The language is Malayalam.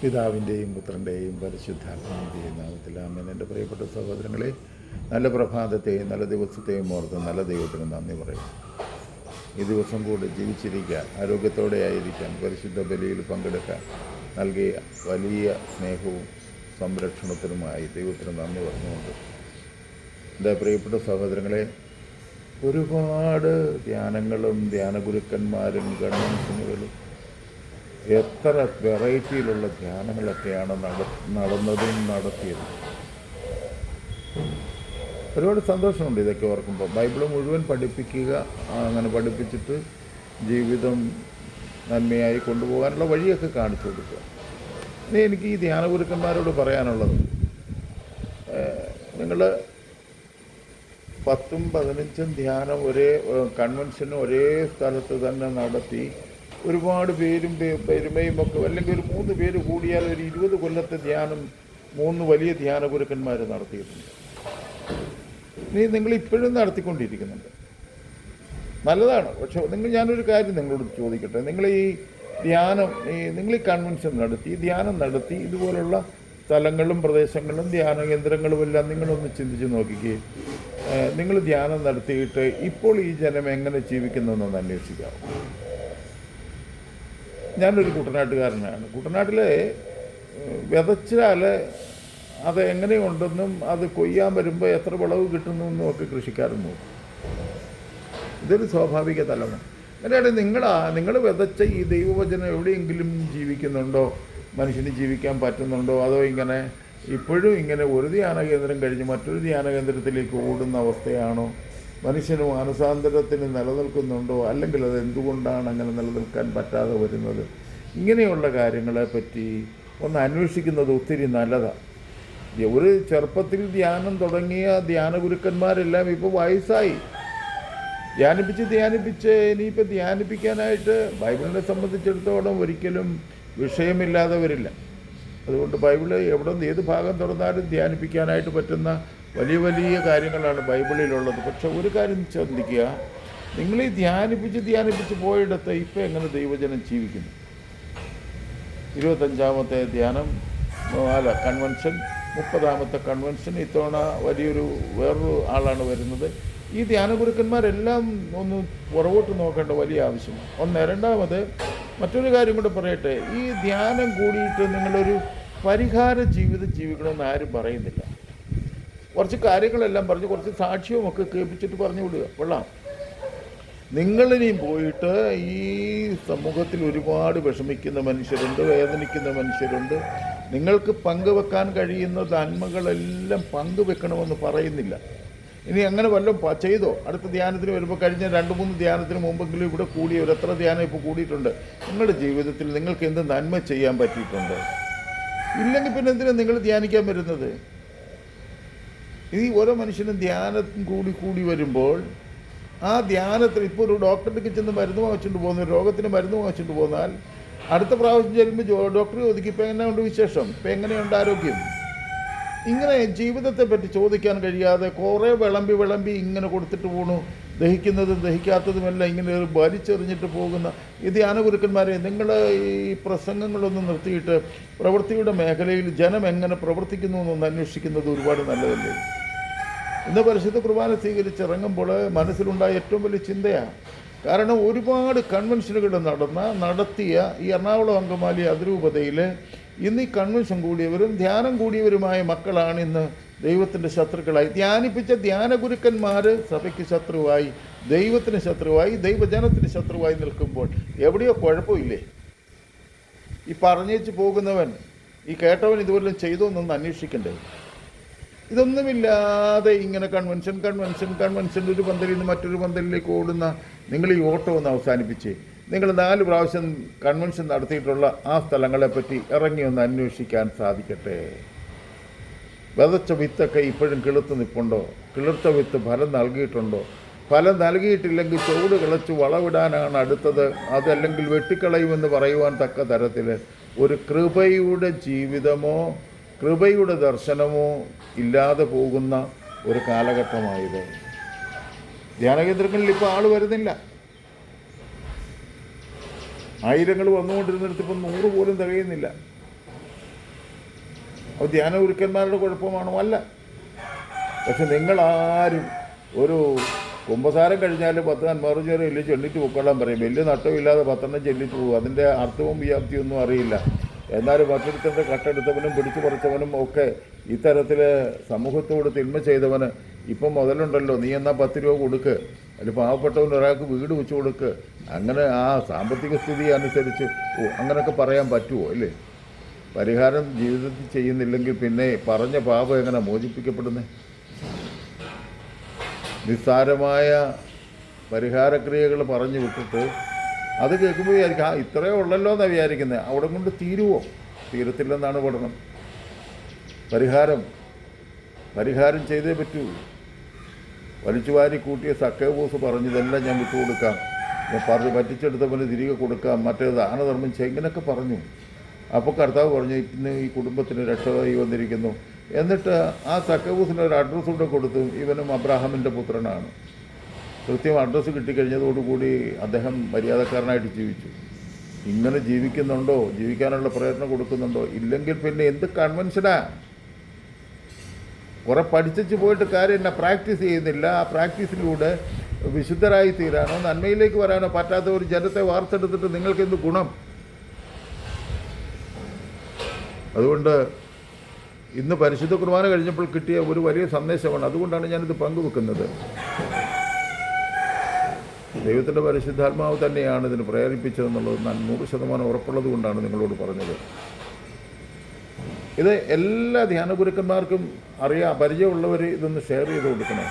പിതാവിൻ്റെയും പുത്രൻ്റെയും പരിശുദ്ധാത്മാവിൻ്റെയും നാമത്തിൽ ആമേൻ. എൻ്റെ പ്രിയപ്പെട്ട സഹോദരങ്ങളെ, നല്ല പ്രഭാതത്തെയും നല്ല ദിവസത്തെയും ഓർത്ത് നല്ല ദൈവത്തിന് നന്ദി പറയും. ഈ ദിവസം കൂടി ജീവിച്ചിരിക്കാൻ, ആരോഗ്യത്തോടെ ആയിരിക്കാൻ, പരിശുദ്ധ ബലിയിൽ പങ്കെടുക്കാൻ നൽകിയ വലിയ സ്നേഹവും സംരക്ഷണത്തിനുമായി ദൈവത്തിന് നന്ദി പറഞ്ഞുകൊണ്ട്, എൻ്റെ പ്രിയപ്പെട്ട സഹോദരങ്ങളെ, ഒരുപാട് ധ്യാനങ്ങളും ധ്യാനഗുരുക്കന്മാരും കൺവെൻഷനുകളും എത്ര വെറൈറ്റിയിലുള്ള ധ്യാനങ്ങളൊക്കെയാണ് നടന്നതും നടത്തിയതും. ഒരുപാട് സന്തോഷമുണ്ട് ഇതൊക്കെ ഓർക്കുമ്പോൾ. ബൈബിള് മുഴുവൻ പഠിപ്പിക്കുക, അങ്ങനെ പഠിപ്പിച്ചിട്ട് ജീവിതം നന്മയായി കൊണ്ടുപോകാനുള്ള വഴിയൊക്കെ കാണിച്ചു കൊടുക്കുക. ഇനി എനിക്ക് ഈ ധ്യാനഗുരുക്കന്മാരോട് പറയാനുള്ളത്, നിങ്ങൾ 10ഉം 15ഉം ധ്യാനം ഒരേ കൺവെൻഷനും ഒരേ സ്ഥലത്ത് തന്നെ നടത്തി ഒരുപാട് പേരും പെരുമയും ഒക്കെ, അല്ലെങ്കിൽ ഒരു 3 പേര് കൂടിയാൽ ഒരു 20 കൊല്ലത്തെ ധ്യാനം 3 വലിയ ധ്യാന ഗുരുക്കന്മാർ നടത്തിയിട്ടുണ്ട്. നിങ്ങളിപ്പോഴും നടത്തിക്കൊണ്ടിരിക്കുന്നുണ്ട്, നല്ലതാണ്. പക്ഷെ ഞാനൊരു കാര്യം നിങ്ങളോട് ചോദിക്കട്ടെ, നിങ്ങൾ ഈ ധ്യാനം നിങ്ങൾ ഈ കൺവെൻഷൻ നടത്തി, ധ്യാനം നടത്തി, ഇതുപോലുള്ള സ്ഥലങ്ങളും പ്രദേശങ്ങളും ധ്യാന കേന്ദ്രങ്ങളും എല്ലാം നിങ്ങളൊന്ന് ചിന്തിച്ച് നോക്കിക്കേ. നിങ്ങൾ ധ്യാനം നടത്തിയിട്ട് ഇപ്പോൾ ഈ ജനം എങ്ങനെ ജീവിക്കുന്നതെന്നൊന്ന് അന്വേഷിക്കാം. ഞാനൊരു കുട്ടനാട്ടുകാരനാണ്. കുട്ടനാട്ടിൽ വിതച്ചാൽ അത് എങ്ങനെയുണ്ടെന്നും അത് കൊയ്യാൻ വരുമ്പോൾ എത്ര വിളവ് കിട്ടുന്നു ഒക്കെ കൃഷിക്കാരൻ നോക്കും. ഇതൊരു സ്വാഭാവിക തലമാണ്. അങ്ങനെയാണ് നിങ്ങൾ വിതച്ച ഈ ദൈവവചനം എവിടെയെങ്കിലും ജീവിക്കുന്നുണ്ടോ, മനുഷ്യന് ജീവിക്കാൻ പറ്റുന്നുണ്ടോ, അതോ ഇങ്ങനെ ഇപ്പോഴും ഇങ്ങനെ ഒരു ധ്യാന കേന്ദ്രം കഴിഞ്ഞ് മറ്റൊരു ധ്യാന കേന്ദ്രത്തിലേക്ക് ഓടുന്ന അവസ്ഥയാണോ? മനുഷ്യന് മാനസാന്തരത്തിന് നിലനിൽക്കുന്നുണ്ടോ, അല്ലെങ്കിൽ അത് എന്തുകൊണ്ടാണ് അങ്ങനെ നിലനിൽക്കാൻ പറ്റാതെ വരുന്നത്? ഇങ്ങനെയുള്ള കാര്യങ്ങളെപ്പറ്റി ഒന്ന് അന്വേഷിക്കുന്നത് ഒത്തിരി നല്ലതാണ്. ഒരു ചെറുപ്പത്തിൽ ധ്യാനം തുടങ്ങിയ ധ്യാനഗുരുക്കന്മാരെല്ലാം ഇപ്പോൾ വയസ്സായി. ധ്യാനിപ്പിച്ച് ഇനിയിപ്പോൾ ധ്യാനിപ്പിക്കാനായിട്ട് ബൈബിളിനെ സംബന്ധിച്ചിടത്തോളം ഒരിക്കലും വിഷയമില്ലാതെ വരില്ല. അതുകൊണ്ട് ബൈബിള് എവിടെ നിന്ന് ഏത് ഭാഗം തുറന്നാലും ധ്യാനിപ്പിക്കാനായിട്ട് പറ്റുന്ന വലിയ വലിയ കാര്യങ്ങളാണ് ബൈബിളിലുള്ളത്. പക്ഷെ ഒരു കാര്യം ചിന്തിക്കുക, നിങ്ങൾ ഈ ധ്യാനിപ്പിച്ച് പോയിടത്ത് ഇപ്പം എങ്ങനെ ദൈവജനം ജീവിക്കുന്നു? 25ാമത്തെ കൺവെൻഷൻ, 30ാമത്തെ കൺവെൻഷൻ, ഇത്തവണ വേറൊരു ആളാണ് വരുന്നത്. ഈ ധ്യാനഗുരുക്കന്മാരെല്ലാം ഒന്ന് പുറകോട്ട് നോക്കേണ്ട വലിയ ആവശ്യമാണ്. രണ്ടാമത് മറ്റൊരു കാര്യം കൂടെ പറയട്ടെ, ഈ ധ്യാനം കൂടിയിട്ട് നിങ്ങളൊരു പരിഹാര ജീവിതം ജീവിക്കണമെന്ന് ആരും പറയുന്നില്ല. കുറച്ച് കാര്യങ്ങളെല്ലാം പറഞ്ഞ് കുറച്ച് സാക്ഷ്യവുമൊക്കെ കേൾപ്പിച്ചിട്ട് പറഞ്ഞു വിടുക, കൊള്ളാം. നിങ്ങളിനിയും പോയിട്ട് ഈ സമൂഹത്തിൽ ഒരുപാട് വിഷമിക്കുന്ന മനുഷ്യരുണ്ട്, വേദനിക്കുന്ന മനുഷ്യരുണ്ട്. നിങ്ങൾക്ക് പങ്കുവെക്കാൻ കഴിയുന്ന നന്മകളെല്ലാം പങ്കുവെക്കണമെന്ന് പറയുന്നില്ല. ഇനി അങ്ങനെ വല്ലതും ചെയ്തോ? അടുത്ത ധ്യാനത്തിന് വരുമ്പോൾ, കഴിഞ്ഞ 2-3 ധ്യാനത്തിന് മുമ്പെങ്കിലും ഇവിടെ കൂടിയവർ എത്ര ധ്യാനം ഇപ്പോൾ കൂടിയിട്ടുണ്ട്? നിങ്ങളുടെ ജീവിതത്തിൽ നിങ്ങൾക്ക് എന്ത് നന്മ ചെയ്യാൻ പറ്റിയിട്ടുണ്ട്? ഇല്ലെങ്കിൽ പിന്നെ എന്തിനാണ് നിങ്ങൾ ധ്യാനിക്കാൻ വരുന്നത്? ഈ ഓരോ മനുഷ്യനും ധ്യാനം കൂടി വരുമ്പോൾ ആ ധ്യാനത്തിൽ, ഇപ്പോൾ ഒരു ഡോക്ടറിലേക്ക് ചെന്ന് മരുന്ന് വാങ്ങിച്ചുകൊണ്ട് പോകുന്ന, രോഗത്തിന് മരുന്ന് വാങ്ങിച്ചുകൊണ്ട് പോന്നാൽ അടുത്ത പ്രാവശ്യം ചെല്ലുമ്പോൾ ഡോക്ടർ ചോദിക്കും, ഇപ്പം എങ്ങനെയുണ്ട് വിശേഷം, ഇപ്പം എങ്ങനെയുണ്ട് ആരോഗ്യം? ഇങ്ങനെ ജീവിതത്തെ പറ്റി ചോദിക്കാൻ കഴിയാതെ കുറേ വിളമ്പി ഇങ്ങനെ കൊടുത്തിട്ട് പോണു. ദഹിക്കുന്നതും ദഹിക്കാത്തതുമെല്ലാം ഇങ്ങനെ വലിച്ചെറിഞ്ഞിട്ട് പോകുന്ന ഈ ധ്യാനഗുരുക്കന്മാരെ, നിങ്ങൾ ഈ പ്രസംഗങ്ങളൊന്നും നിർത്തിയിട്ട് പ്രവൃത്തിയുടെ മേഖലയിൽ ജനം എങ്ങനെ പ്രവർത്തിക്കുന്നു എന്നൊന്ന് അന്വേഷിക്കുന്നത് ഒരുപാട് നല്ലതല്ലേ? ഇന്ന് പരിശുദ്ധ കുർബാന സ്വീകരിച്ചിറങ്ങുമ്പോൾ മനസ്സിലുണ്ടായ ഏറ്റവും വലിയ ചിന്തയാണ്. കാരണം ഒരുപാട് കൺവെൻഷനുകൾ നടത്തിയ ഈ എറണാകുളം അങ്കമാലി അതിരൂപതയിൽ ഇന്ന് ഈ കൺവെൻഷൻ കൂടിയവരും ധ്യാനം കൂടിയവരുമായ മക്കളാണ് ഇന്ന് ദൈവത്തിൻ്റെ ശത്രുക്കളായി. ധ്യാനിപ്പിച്ച ധ്യാനഗുരുക്കന്മാർ സഭയ്ക്ക് ശത്രുവായി, ദൈവത്തിന് ശത്രുവായി, ദൈവജനത്തിന് ശത്രുവായി നിൽക്കുമ്പോൾ എവിടെയോ കുഴപ്പമില്ലേ? ഈ പറഞ്ഞേച്ച് പോകുന്നവൻ, ഈ കേട്ടവൻ ഇതുവരെയും ചെയ്തോ എന്നൊന്ന് അന്വേഷിക്കണ്ടേ? ഇതൊന്നുമില്ലാതെ ഇങ്ങനെ കൺവെൻഷൻ ഒരു പന്തലിൽ നിന്ന് മറ്റൊരു പന്തലിലേക്ക് ഓടുന്ന നിങ്ങൾ ഈ ഓട്ടം ഒന്ന് അവസാനിപ്പിച്ച്, നിങ്ങൾ 4 പ്രാവശ്യം കൺവെൻഷൻ നടത്തിയിട്ടുള്ള ആ സ്ഥലങ്ങളെപ്പറ്റി ഇറങ്ങി ഒന്ന് അന്വേഷിക്കാൻ സാധിക്കട്ടെ. വിതച്ച വിത്തൊക്കെ ഇപ്പോഴും കിളുത്ത് നിൽപ്പുണ്ടോ? കിളിർത്ത വിത്ത് ഫലം നൽകിയിട്ടുണ്ടോ? ഫലം നൽകിയിട്ടില്ലെങ്കിൽ ചുവട് കിളച്ച് വളവിടാനാണ് അടുത്തത്, അതല്ലെങ്കിൽ വെട്ടിക്കളയുമെന്ന് പറയുവാൻ തക്ക തരത്തിൽ ഒരു കൃപയുടെ ജീവിതമോ കൃപയുടെ ദർശനമോ ഇല്ലാതെ പോകുന്ന ഒരു കാലഘട്ടമായത്. ധ്യാനകേന്ദ്രങ്ങളിൽ ഇപ്പോൾ ആൾ വരുന്നില്ല. ആയിരങ്ങൾ വന്നുകൊണ്ടിരുന്നിടത്ത് ഇപ്പം 100 പോലും തികയുന്നില്ല. അത് ധ്യാന ഗുരുക്കന്മാരുടെ കുഴപ്പമാണോ? അല്ല. പക്ഷെ നിങ്ങളാരും ഒരു കുമ്പസാരം കഴിഞ്ഞാൽ 10 അന്മാറുചേരം ഇല്ല ചൊല്ലിട്ട് പൊക്കൊള്ളാൻ പറയും. വലിയ നട്ടമില്ലാതെ 10 ചൊല്ലിട്ട് പോകും. അതിൻ്റെ അർത്ഥവും വ്യാപ്തിയൊന്നും അറിയില്ല. എന്നാൽ മറ്റൊരുത്തൻ്റെ കട്ടെടുത്തവനും പിടിച്ചു പറിച്ചവനും ഒക്കെ ഇത്തരത്തിൽ സമൂഹത്തോട് തിന്മ ചെയ്തവന് ഇപ്പം മുതലുണ്ടല്ലോ, നീ എന്നാൽ 10 രൂപ കൊടുക്ക്, അതിൽ പാവപ്പെട്ടവന് ഒരാൾക്ക് വീട് വെച്ച് കൊടുക്ക്, അങ്ങനെ ആ സാമ്പത്തിക സ്ഥിതി അനുസരിച്ച് അങ്ങനെയൊക്കെ പറയാൻ പറ്റുമോ? അല്ലേ? പരിഹാരം ജീവിതത്തിൽ ചെയ്യുന്നില്ലെങ്കിൽ പിന്നെ പറഞ്ഞ പാപം എങ്ങനെ മോചിപ്പിക്കപ്പെടുന്നത്? നിസ്സാരമായ പരിഹാരക്രിയകൾ പറഞ്ഞു വിട്ടിട്ട് അത് കേൾക്കുമ്പോൾ വിചാരിക്കും ഇത്രയേ ഉള്ളല്ലോ എന്നാണ് വിചാരിക്കുന്നത്. അവിടെ കൊണ്ട് തീരുവോ? തീരത്തില്ലെന്നാണ് പഠനം. പരിഹാരം ചെയ്തേ പറ്റൂ. വലിച്ചുവാരി കൂട്ടിയ സക്കേബൂസ് പറഞ്ഞതെല്ലാം ഞാൻ വിട്ടുകൊടുക്കാം, ഞാൻ പറ്റിച്ചെടുത്തവന് തിരികെ കൊടുക്കാം, മറ്റേ ദാനധർമ്മം ചെയ്യും, ഇങ്ങനെയൊക്കെ പറഞ്ഞു. അപ്പോൾ കർത്താവ് പറഞ്ഞു ഇന്ന് ഈ കുടുംബത്തിന് രക്ഷകരായി വന്നിരിക്കുന്നു. എന്നിട്ട് ആ സക്കേബൂസിന് ഒരു അഡ്രസ്സ് കൂടെ കൊടുത്തു. ഇവനും അബ്രാഹാമിൻ്റെ പുത്രനാണ്. കൃത്യം അഡ്രസ്സ് കിട്ടിക്കഴിഞ്ഞതോടുകൂടി അദ്ദേഹം മര്യാദക്കാരനായിട്ട് ജീവിച്ചു. ഇങ്ങനെ ജീവിക്കുന്നുണ്ടോ? ജീവിക്കാനുള്ള പ്രയത്നം കൊടുക്കുന്നുണ്ടോ? ഇല്ലെങ്കിൽ പിന്നെ എന്ത് കൺവെൻഷനാ? കുറെ പഠിച്ചു പോയിട്ട് കാര്യമില്ല, പ്രാക്ടീസ് ചെയ്യുന്നില്ല. ആ പ്രാക്ടീസിലൂടെ വിശുദ്ധരായി തീരാനോ നന്മയിലേക്ക് വരാനോ പറ്റാത്ത ഒരു ജനത്തെ വാർത്തെടുത്തിട്ട് നിങ്ങൾക്ക് എന്ത് ഗുണം? അതുകൊണ്ട് ഇന്ന് പരിശുദ്ധ കുർബാന കഴിഞ്ഞപ്പോൾ കിട്ടിയ ഒരു വലിയ സന്ദേശമാണ്. അതുകൊണ്ടാണ് ഞാനിത് പങ്കുവെക്കുന്നത്. ദൈവത്തിൻ്റെ പരിശുദ്ധാത്മാവ് തന്നെയാണ് ഇതിന് പ്രേരിപ്പിച്ചതെന്നുള്ളത് 100% ഉറപ്പുള്ളത് കൊണ്ടാണ് നിങ്ങളോട് പറഞ്ഞത്. ഇത് എല്ലാ ധ്യാന ഗുരുക്കന്മാർക്കും അറിയാം, പരിചയമുള്ളവർ ഇതൊന്ന് ഷെയർ ചെയ്ത് കൊടുക്കണം.